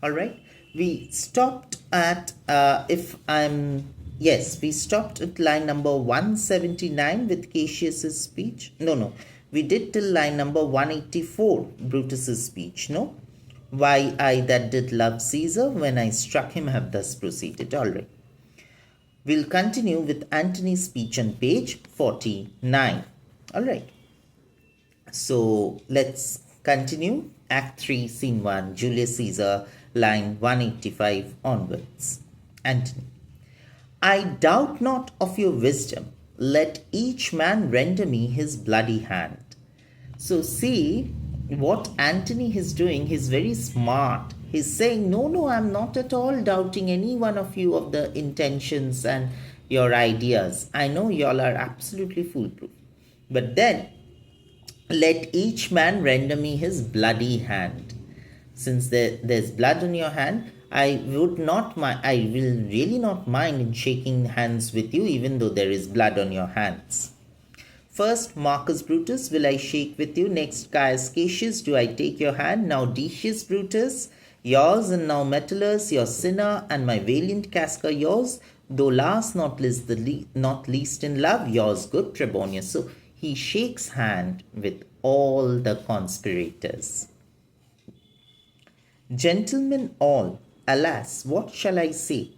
All right. We stopped at, we stopped at line number 179 with Cassius's speech. No. We did till line number 184, Brutus's speech, no? Why I that did love Caesar, when I struck him, have thus proceeded. All right. We'll continue with Antony's speech on page 49. All right. So let's continue. Act 3, Scene 1, Julius Caesar, line 185 onwards. Antony. I doubt not of your wisdom. Let each man render me his bloody hand. So see what Antony is doing. He's very smart. He's saying, no, I'm not at all doubting any one of you of the intentions and your ideas. I know y'all are absolutely foolproof. But then, let each man render me his bloody hand. Since there's blood on your hand, I will really not mind in shaking hands with you, even though there is blood on your hands. First, Marcus Brutus, will I shake with you. Next, Caius Cassius, do I take your hand. Now, Decius Brutus, yours, and now Metellus, your sinner, and my valiant Casca, yours, though last not least in love, yours, good Trebonius. So, he shakes hand with all the conspirators. Gentlemen all, alas, what shall I say?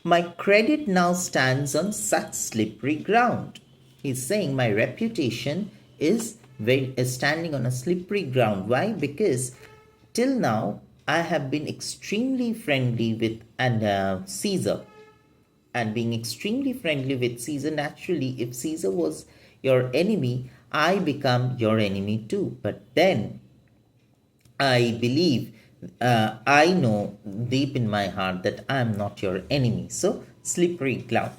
My credit now stands on such slippery ground. He's saying my reputation is standing on a slippery ground. Why? Because till now I have been extremely friendly with Caesar. And being extremely friendly with Caesar, naturally, if Caesar was your enemy, I become your enemy too. But then I believe, I know deep in my heart that I am not your enemy. So, slippery ground.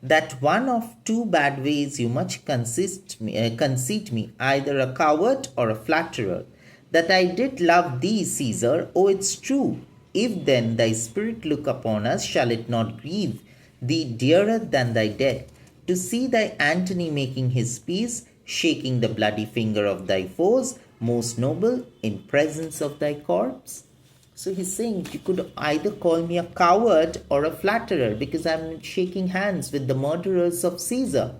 That one of two bad ways you much conceit me, either a coward or a flatterer. That I did love thee, Caesar, oh, it's true. If then thy spirit look upon us, shall it not grieve thee dearer than thy death? To see thy Antony making his peace, shaking the bloody finger of thy foes, most noble, in presence of thy corpse. So he's saying you could either call me a coward or a flatterer because I'm shaking hands with the murderers of Caesar.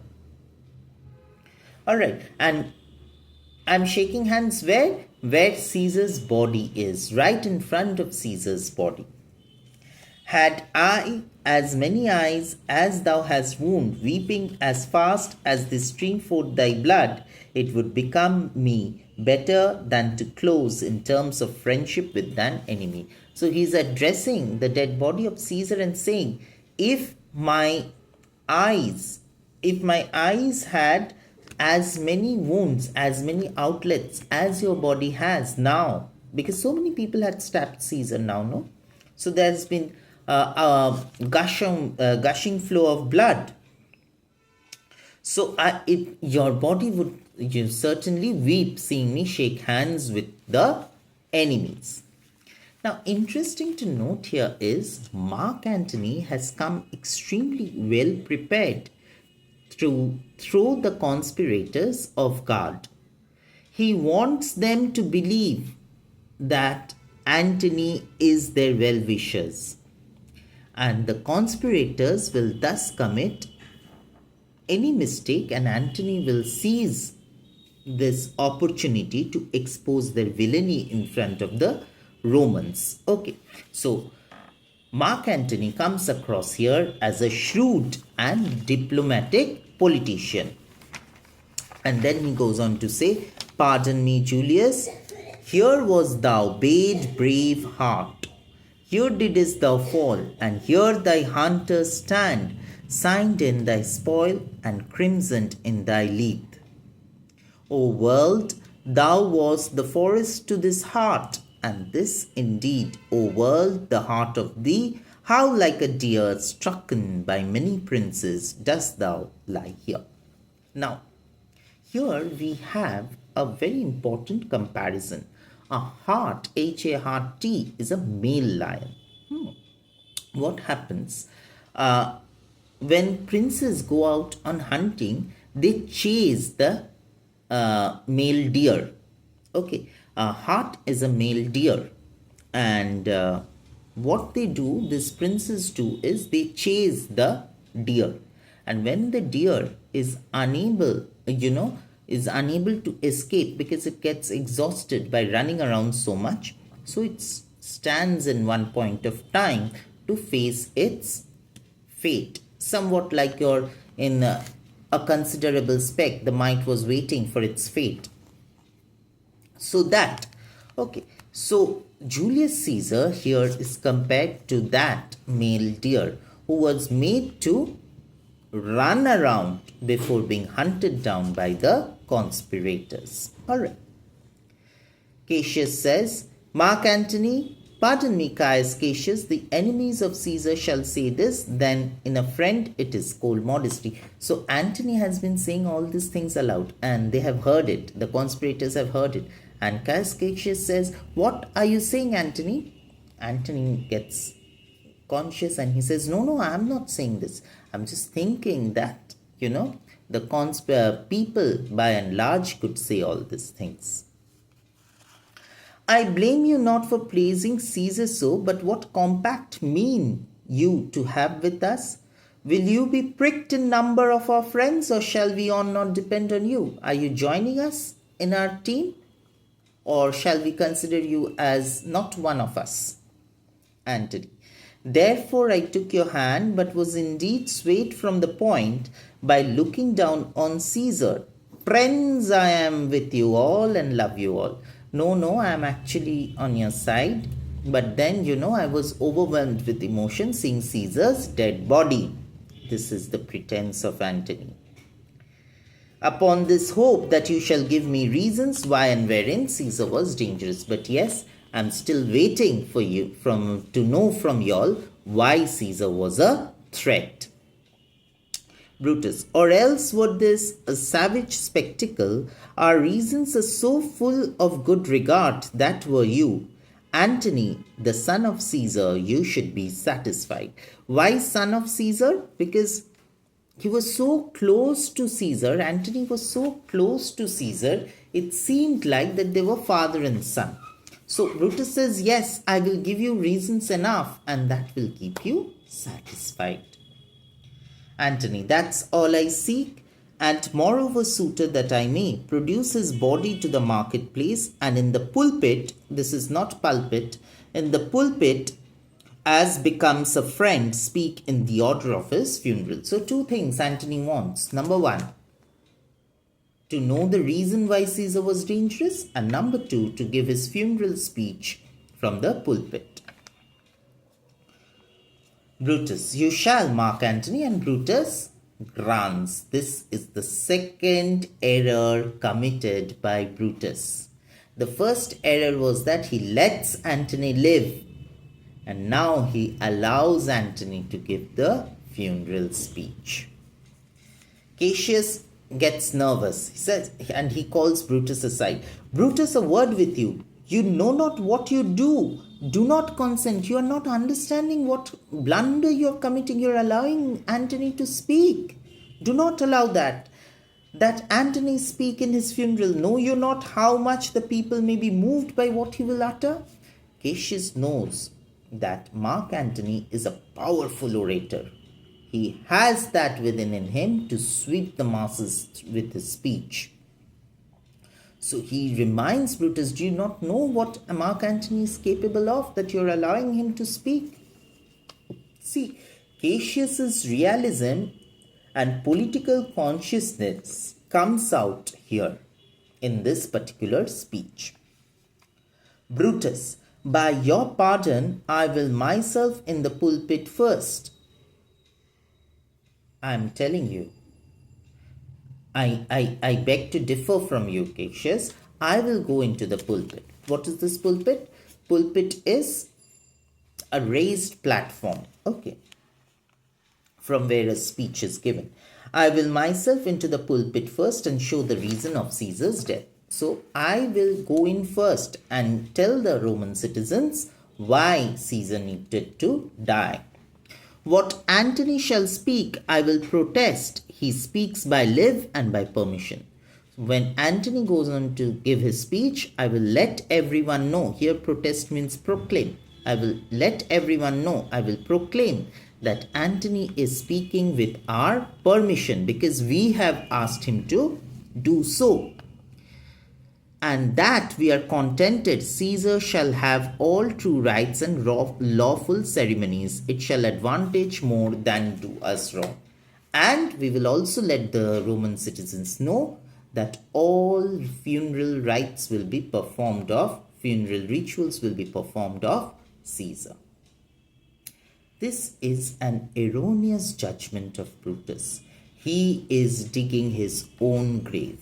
Alright, and I'm shaking hands where? Where Caesar's body is, right in front of Caesar's body. Had I as many eyes as thou hast wound, weeping as fast as they stream forth thy blood, it would become me better than to close in terms of friendship with thine enemy. So he's addressing the dead body of Caesar and saying, if my eyes had as many wounds, as many outlets as your body has now, because so many people had stabbed Caesar now, no? So there's been gushing flow of blood. So your body would certainly weep seeing me shake hands with the enemies. Now, interesting to note here is Mark Antony has come extremely well prepared to throw the conspirators off guard. He wants them to believe that Antony is their well-wishers, and the conspirators will thus commit any mistake, and Antony will seize this opportunity to expose their villainy in front of the Romans. Okay, so Mark Antony comes across here as a shrewd and diplomatic politician. And then he goes on to say, pardon me, Julius, here was thou bade brave heart. Here didst thou fall, and here thy hunters stand, signed in thy spoil and crimsoned in thy leath. O world, thou wast the forest to this heart, and this indeed, O world, the heart of thee, how like a deer strucken by many princes dost thou lie here. Now, here we have a very important comparison. A hart, H-A-R-T, is a male lion. What happens? When princes go out on hunting, they chase the male deer. Okay, a hart is a male deer, and what they do, these princes do, is they chase the deer. And when the deer is unable, is unable to escape because it gets exhausted by running around so much, so it stands in one point of time to face its fate. Somewhat like you're in a considerable speck, the mite was waiting for its fate. So that, okay, so Julius Caesar here is compared to that male deer who was made to run around before being hunted down by the conspirators. Alright. Cassius says, Mark Antony, pardon me, Caius Cassius, the enemies of Caesar shall say this, then in a friend it is cold modesty. So Antony has been saying all these things aloud and they have heard it. The conspirators have heard it. And Caius Cassius says, what are you saying, Antony? Antony gets conscious and he says, no, I am not saying this. I'm just thinking that, the people by and large could say all these things. I blame you not for praising Caesar so, but what compact mean you to have with us? Will you be pricked in number of our friends, or shall we all not depend on you? Are you joining us in our team, or shall we consider you as not one of us? Antony. Therefore I took your hand, but was indeed swayed from the point by looking down on Caesar. Friends, I am with you all and love you all. No, I am actually on your side. But then, I was overwhelmed with emotion seeing Caesar's dead body. This is the pretense of Antony. Upon this hope that you shall give me reasons why and wherein Caesar was dangerous. But yes, I'm still waiting for you to know from y'all why Caesar was a threat. Brutus. Or else what this a savage spectacle, our reasons are so full of good regard that were you, Antony, the son of Caesar, you should be satisfied. Why son of Caesar? Because he was so close to Caesar, Antony was so close to Caesar, it seemed like that they were father and son. So Brutus says, yes, I will give you reasons enough and that will keep you satisfied. Antony, that's all I seek, and moreover suited that I may produce his body to the marketplace, and in the pulpit, this is not pulpit, in the pulpit, as becomes a friend, speak in the order of his funeral. So two things Antony wants. Number one, to know the reason why Caesar was dangerous, and number two, to give his funeral speech from the pulpit. Brutus, you shall, Mark Antony, and Brutus grants. This is the second error committed by Brutus. The first error was that he lets Antony live, and now he allows Antony to give the funeral speech. Cassius gets nervous. He says, and he calls Brutus aside. Brutus, a word with you. You know not what you do. Do not consent. You are not understanding what blunder you are committing. You are allowing Antony to speak. Do not allow that. That Antony speak in his funeral. Know you not how much the people may be moved by what he will utter? Cassius knows that Mark Antony is a powerful orator. He has that within in him to sweep the masses with his speech. So he reminds Brutus, do you not know what Mark Antony is capable of, that you're allowing him to speak? See, Cassius's realism and political consciousness comes out here in this particular speech. Brutus, by your pardon, I will myself in the pulpit first. I am telling you, I beg to differ from you, Cassius. I will go into the pulpit. What is this pulpit? Pulpit is a raised platform, okay, from where a speech is given. I will myself into the pulpit first and show the reason of Caesar's death. So I will go in first and tell the Roman citizens why Caesar needed to die. What Antony shall speak, I will protest. He speaks by leave and by permission. When Antony goes on to give his speech, I will let everyone know. Here protest means proclaim. I will let everyone know, I will proclaim that Antony is speaking with our permission because we have asked him to do so. And that we are contented, Caesar shall have all true rights and lawful ceremonies. It shall advantage more than do us wrong. And we will also let the Roman citizens know that all funeral rites will be performed of, funeral rituals will be performed of Caesar. This is an erroneous judgment of Brutus. He is digging his own grave.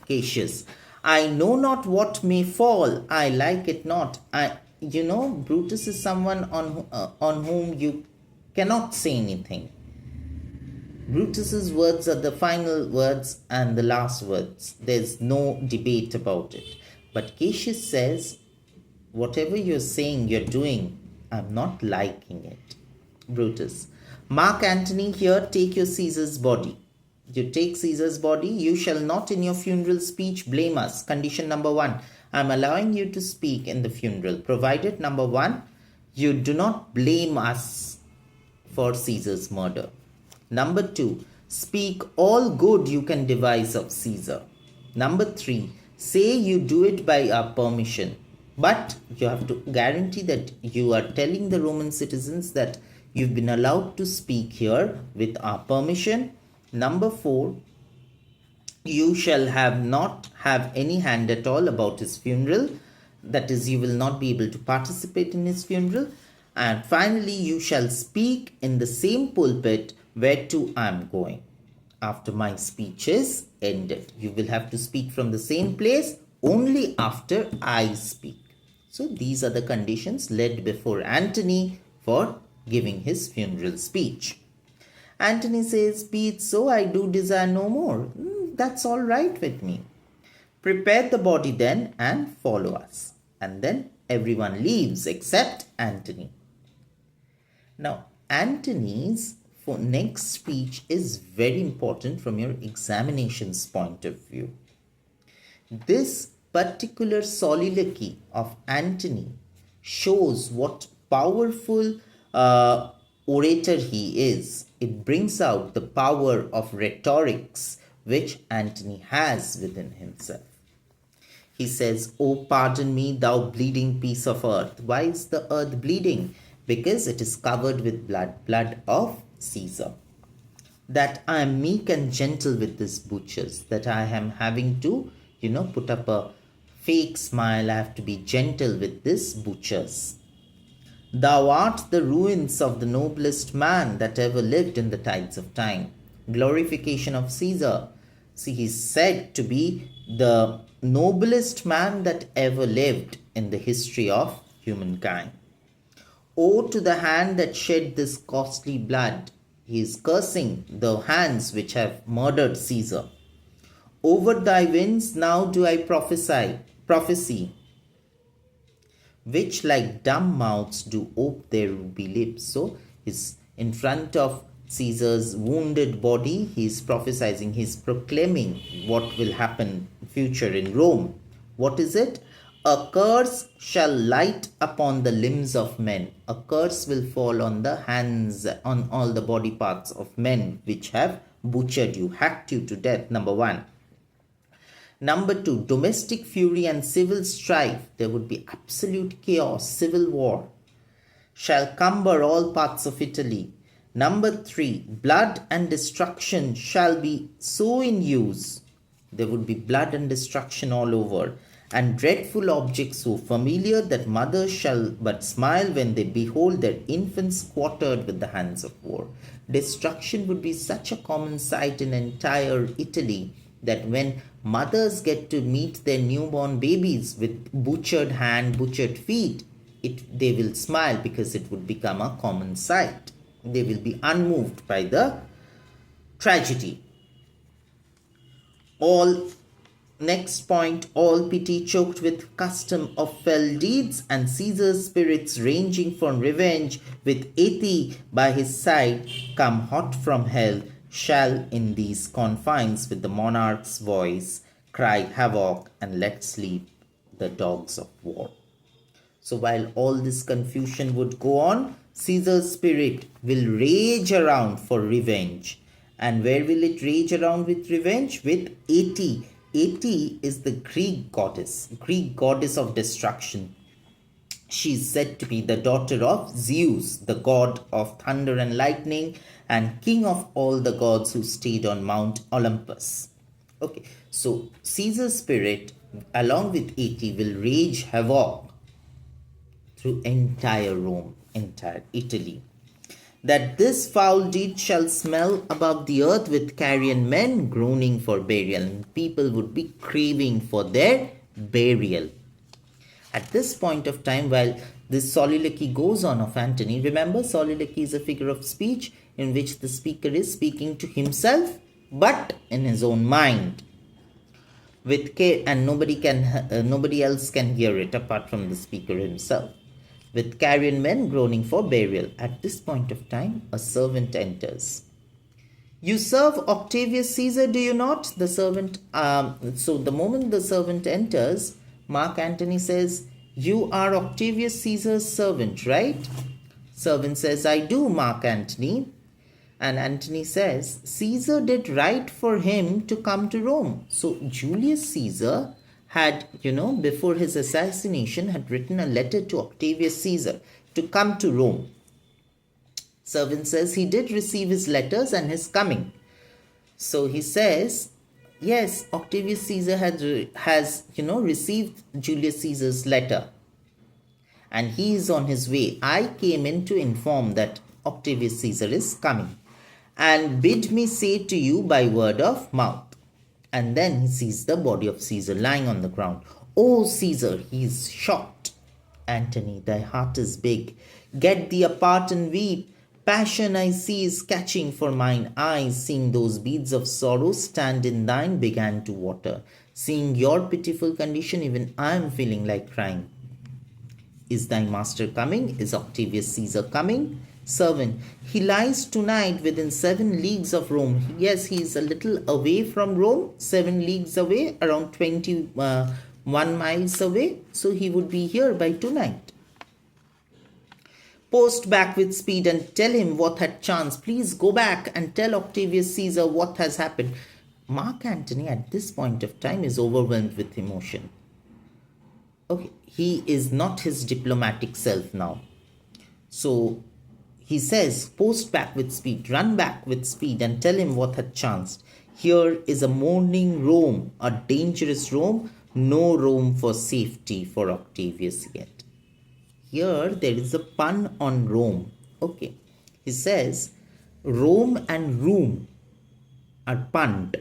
Cassius, I know not what may fall, I like it not. Brutus is someone on whom you cannot say anything. Brutus's words are the final words and the last words. There's no debate about it. But Cassius says, whatever you're saying, you're doing, I'm not liking it. Brutus, Mark Antony, here take your Caesar's body. You take Caesar's body, you shall not in your funeral speech blame us. Condition number 1, I'm allowing you to speak in the funeral, provided number 1, you do not blame us for Caesar's murder. Number 2, speak all good you can devise of Caesar. Number 3, say you do it by our permission. But you have to guarantee that you are telling the Roman citizens that you've been allowed to speak here with our permission. Number 4, you shall not have any hand at all about his funeral. That is, you will not be able to participate in his funeral. And finally, you shall speak in the same pulpit whereto I am going. After my speech is ended, you will have to speak from the same place only after I speak. So these are the conditions laid before Antony for giving his funeral speech. Antony says, be it so, I do desire no more. That's all right with me. Prepare the body then and follow us. And then everyone leaves except Antony. Now, Antony's next speech is very important from your examination's point of view. This particular soliloquy of Antony shows what powerful orator he is. It brings out the power of rhetorics which Antony has within himself. He says, "O pardon me, thou bleeding piece of earth." Why is the earth bleeding? Because it is covered with blood of Caesar. That I am meek and gentle with these butchers, that I am having to, put up a fake smile, I have to be gentle with these butchers. Thou art the ruins of the noblest man that ever lived in the tides of time. Glorification of Caesar. See, he's said to be the noblest man that ever lived in the history of humankind. Woe to the hand that shed this costly blood. He is cursing the hands which have murdered Caesar. Over thy winds now do I prophecy, which like dumb mouths do ope their ruby lips. So he's in front of Caesar's wounded body. He's prophesying, he's proclaiming what will happen in future in Rome. What is it? A curse shall light upon the limbs of men. A curse will fall on the hands, on all the body parts of men which have butchered you, hacked you to death. Number 1. Number 2, domestic fury and civil strife. There would be absolute chaos, civil war shall cumber all parts of Italy. Number 3, blood and destruction shall be so in use. There would be blood and destruction all over. And dreadful objects so familiar that mothers shall but smile when they behold their infants quartered with the hands of war. Destruction would be such a common sight in entire Italy that when mothers get to meet their newborn babies with butchered hand, butchered feet, they will smile because it would become a common sight. They will be unmoved by the tragedy. Next point, all pity choked with custom of fell deeds, and Caesar's spirits ranging from revenge, with Aethe by his side, come hot from hell, shall in these confines with the monarch's voice cry havoc and let sleep the dogs of war. So while all this confusion would go on, Caesar's spirit will rage around for revenge. And where will it rage around with revenge? With Ate. Ate is the Greek goddess of destruction. She is said to be the daughter of Zeus, the god of thunder and lightning, and king of all the gods who stayed on Mount Olympus. Okay, so Caesar's spirit, along with Ate, will rage havoc through entire Rome, entire Italy. That this foul deed shall smell above the earth with carrion men groaning for burial, and people would be craving for their burial. At this point of time, while this soliloquy goes on of Antony, remember soliloquy is a figure of speech in which the speaker is speaking to himself but in his own mind with care, and nobody else can hear it apart from the speaker himself. With carrion men groaning for burial. At this point of time, a servant enters. You serve Octavius Caesar, do you not? The servant, so the moment the servant enters, Mark Antony says, you are Octavius Caesar's servant, right? Servant says, I do, Mark Antony. And Antony says, Caesar did right for him to come to Rome. So Julius Caesar had, before his assassination, had written a letter to Octavius Caesar to come to Rome. Servant says he did receive his letters and his coming. So he says, yes, Octavius Caesar has received Julius Caesar's letter and he is on his way. I came in to inform that Octavius Caesar is coming and bid me say to you by word of mouth. And then he sees the body of Caesar lying on the ground. Oh, Caesar, he is shocked. Antony, thy heart is big. Get thee apart and weep. Passion I see is catching, for mine eyes, seeing those beads of sorrow stand in thine, began to water. Seeing your pitiful condition, even I am feeling like crying. Is thy master coming? Is Octavius Caesar coming? Servant, he lies tonight within 7 leagues of Rome. Yes, he is a little away from Rome, 7 leagues away, around 21 miles away. So he would be here by tonight. Post back with speed and tell him what had chanced. Please go back and tell Octavius Caesar what has happened. Mark Antony at this point of time is overwhelmed with emotion. Okay, he is not his diplomatic self now. So he says, post back with speed, run back with speed and tell him what had chanced. Here is a mourning Rome, a dangerous Rome, no room for safety for Octavius yet. Here there is a pun on Rome. Okay, he says, Rome and room are punned.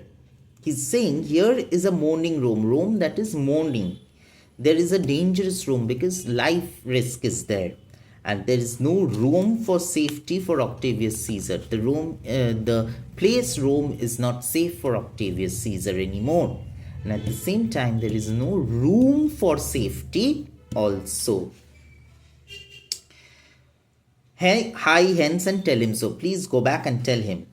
He's saying here is a mourning Rome, Rome that is mourning. There is a dangerous Rome because life risk is there. And there is no room for safety for Octavius Caesar. The place Rome is not safe for Octavius Caesar anymore. And at the same time, there is no room for safety also. Hey, hie hence and tell him so. Please go back and tell him.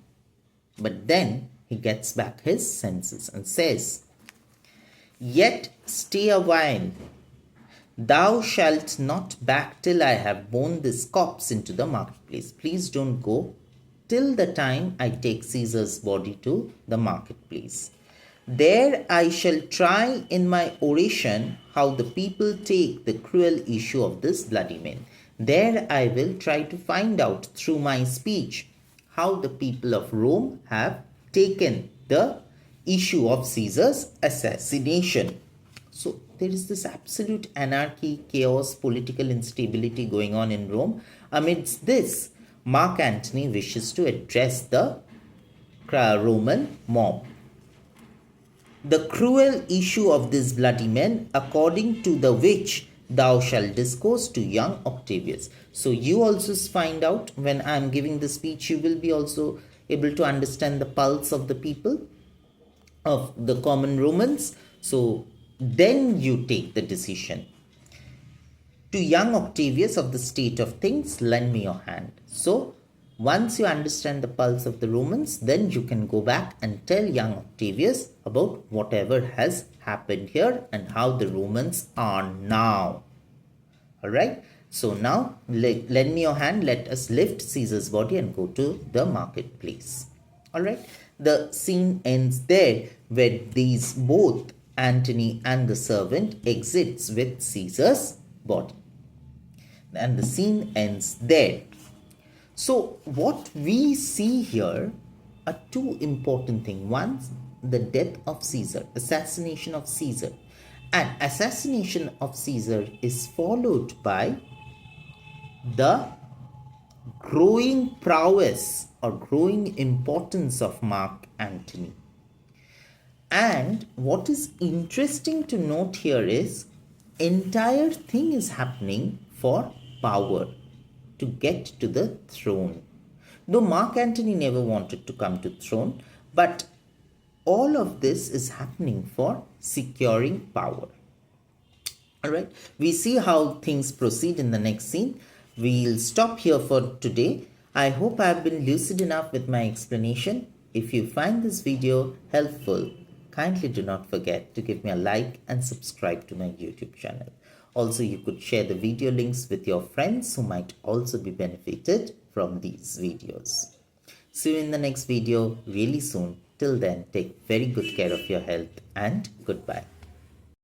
But then he gets back his senses and says, yet stay a while. Thou shalt not back till I have borne this corpse into the marketplace. Please don't go till the time I take Caesar's body to the marketplace. There I shall try in my oration how the people take the cruel issue of this bloody man. There I will try to find out through my speech how the people of Rome have taken the issue of Caesar's assassination. So there is this absolute anarchy, chaos, political instability going on in Rome. Amidst this, Mark Antony wishes to address the Roman mob. The cruel issue of this bloody men, according to the which thou shalt discourse to young Octavius. So you also find out when I am giving the speech, you will be also able to understand the pulse of the people, of the common Romans. So then you take the decision. To young Octavius of the state of things, lend me your hand. So once you understand the pulse of the Romans, then you can go back and tell young Octavius about whatever has happened here and how the Romans are now. All right. So now lend me your hand. Let us lift Caesar's body and go to the marketplace. All right. The scene ends there where these both Antony and the servant exits with Caesar's body. And the scene ends there. So what we see here are two important things. One, the death of Caesar, assassination of Caesar. And assassination of Caesar is followed by the growing prowess or growing importance of Mark Antony. And what is interesting to note here is entire thing is happening for power, to get to the throne. Though Mark Antony never wanted to come to throne, but all of this is happening for securing power. All right, we see how things proceed in the next scene. We'll stop here for today. I hope I've been lucid enough with my explanation. If you find this video helpful, kindly do not forget to give me a like and subscribe to my YouTube channel. Also, you could share the video links with your friends who might also be benefited from these videos. See you in the next video really soon. Till then, take very good care of your health and goodbye.